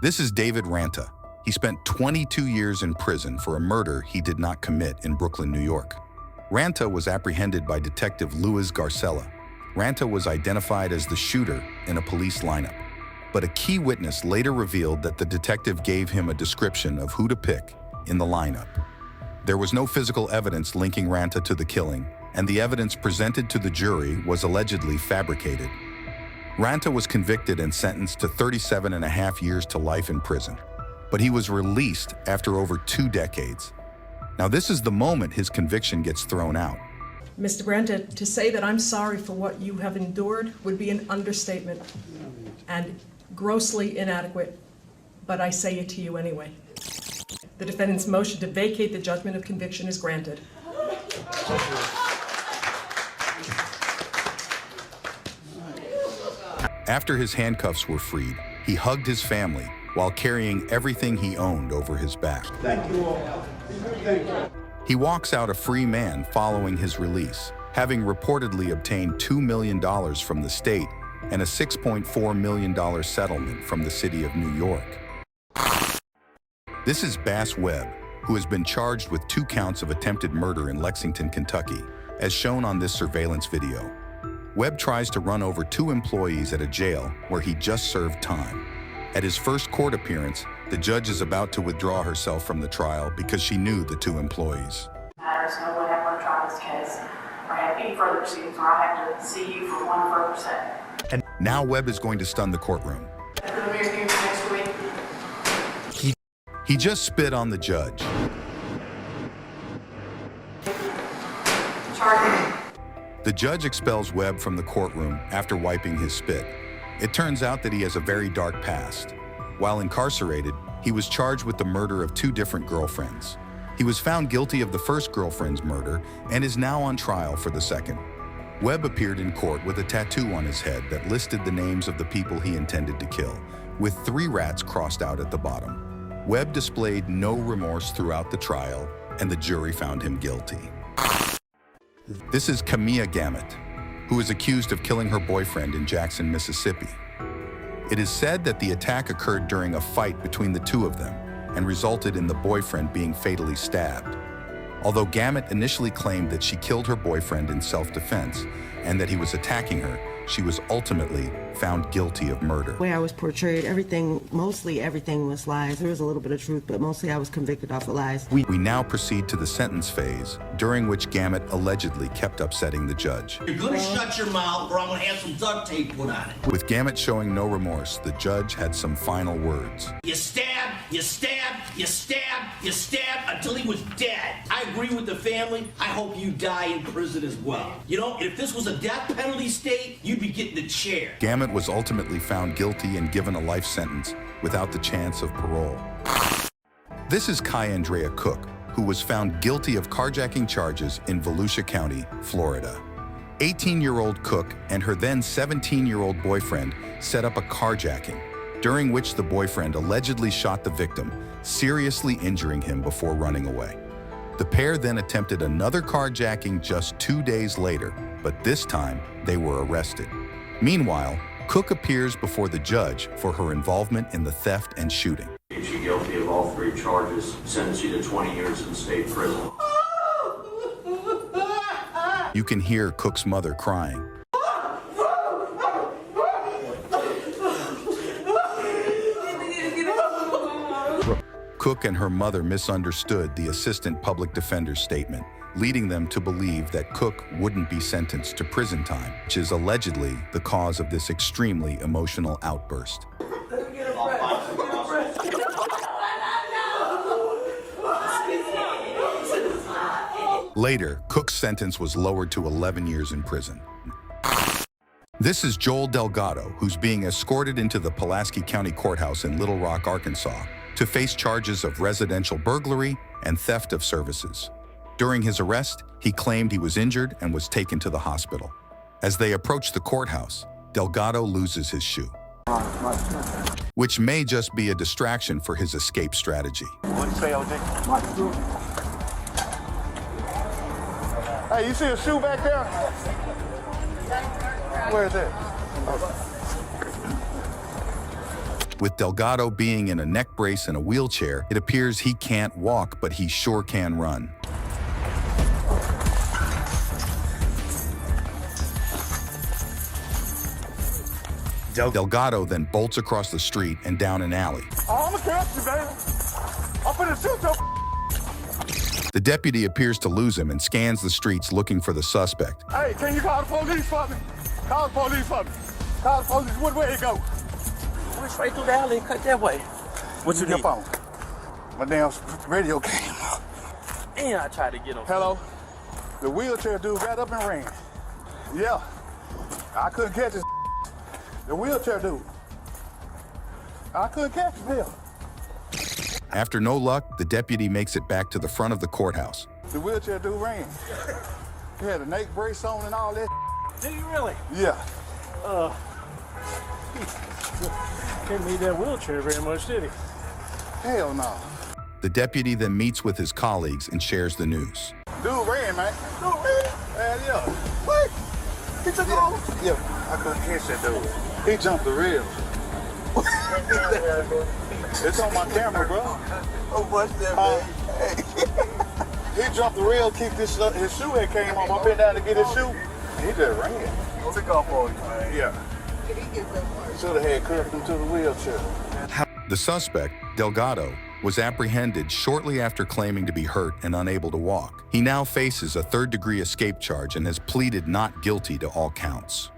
This is David Ranta. He spent 22 years in prison for a murder he did not commit in Brooklyn, New York. Ranta was apprehended by Detective Luis Garcella. Ranta was identified as the shooter in a police lineup. But a key witness later revealed that the detective gave him a description of who to pick in the lineup. There was no physical evidence linking Ranta to the killing, and the evidence presented to the jury was allegedly fabricated. Ranta was convicted and sentenced to 37.5 years to life in prison, but he was released after over 2 decades. Now, this is the moment his conviction gets thrown out. Mr. Ranta, to say that I'm sorry for what you have endured would be an understatement and grossly inadequate, but I say it to you anyway. The defendant's motion to vacate the judgment of conviction is granted. After his handcuffs were freed, he hugged his family while carrying everything he owned over his back. Thank you all. Thank you. He walks out a free man following his release, having reportedly obtained $2 million from the state and a $6.4 million settlement from the city of New York. This is Webb, who has been charged with 2 counts of attempted murder in Lexington, Kentucky, as shown on this surveillance video. Webb tries to run over 2 employees at a jail where he just served time. At his first court appearance, the judge is about to withdraw herself from the trial because she knew the 2 employees. Matters, no one ever want to try this case or have any further proceedings where I have to see you for one further second. And now Webb is going to stun the courtroom. Next week. He just spit on the judge. Charge. The judge expels Webb from the courtroom after wiping his spit. It turns out that he has a very dark past. While incarcerated, he was charged with the murder of 2 different girlfriends. He was found guilty of the first girlfriend's murder and is now on trial for the second. Webb appeared in court with a tattoo on his head that listed the names of the people he intended to kill, with 3 rats crossed out at the bottom. Webb displayed no remorse throughout the trial, and the jury found him guilty. This is Camia Gamet, who is accused of killing her boyfriend in Jackson, Mississippi. It is said that the attack occurred during a fight between the 2 of them and resulted in the boyfriend being fatally stabbed. Although Gamet initially claimed that she killed her boyfriend in self-defense and that he was attacking her, she was ultimately found guilty of murder. The way I was portrayed, mostly everything was lies. There was a little bit of truth, but mostly I was convicted off of lies. We now proceed to the sentence phase, during which Gamet allegedly kept upsetting the judge. You're gonna shut your mouth or I'm gonna have some duct tape put on it. With Gamet showing no remorse, the judge had some final words. You stabbed, you stabbed, you stabbed, you stabbed until he was dead. I agree with the family. I hope you die in prison as well. You know, if this was a death penalty state, you'd be getting the chair. Gamet was ultimately found guilty and given a life sentence without the chance of parole. This is Ky'Andrea Cook, who was found guilty of carjacking charges in Volusia County, Florida. 18-year-old Cook and her then 17-year-old boyfriend set up a carjacking, during which the boyfriend allegedly shot the victim, seriously injuring him before running away. The pair then attempted another carjacking just 2 days later, but this time they were arrested. Meanwhile, Cook appears before the judge for her involvement in the theft and shooting. She's guilty of all 3 charges, sentenced you to 20 years in state prison. You can hear Cook's mother crying. Cook and her mother misunderstood the assistant public defender's statement, leading them to believe that Cook wouldn't be sentenced to prison time, which is allegedly the cause of this extremely emotional outburst. Later, Cook's sentence was lowered to 11 years in prison. This is Joel Delgado, who's being escorted into the Pulaski County Courthouse in Little Rock, Arkansas, to face charges of residential burglary and theft of services. During his arrest, he claimed he was injured and was taken to the hospital. As they approach the courthouse, Delgado loses his shoe, which may just be a distraction for his escape strategy. What'd you say, OJ? Hey, you see a shoe back there? Where is it? With Delgado being in a neck brace and a wheelchair, it appears he can't walk, but he sure can run. Delgado then bolts across the street and down an alley. Oh, I'm gonna catch you, baby. I'm finna shoot your. The deputy appears to lose him and scans the streets looking for the suspect. Hey, can you call the police for me? Call the police for me. Call the police. What way it go? Went straight through the alley and cut that way. What you Your need? phone. My damn radio came out. And I tried to get him. Hello. The wheelchair dude got up and ran. Yeah. I couldn't catch his. The wheelchair dude. I couldn't catch him. Hell. After no luck, the deputy makes it back to the front of the courthouse. The wheelchair dude ran. He had a neck brace on and all that. Did you really? Yeah. Didn't need that wheelchair very much, did he? Hell no. The deputy then meets with his colleagues and shares the news. Dude ran, man. Dude ran? Hell yeah. What? He took off? Yeah, I couldn't catch that dude. He jumped the rail. It's on my camera, bro. Oh, what's that, man? He jumped the rail, kicked his shoe had came off. I been down to get his shoe. He just ran. Took off on you, man. Yeah. Should have had cuffed him to the wheelchair. The suspect, Delgado, was apprehended shortly after claiming to be hurt and unable to walk. He now faces a third-degree escape charge and has pleaded not guilty to all counts.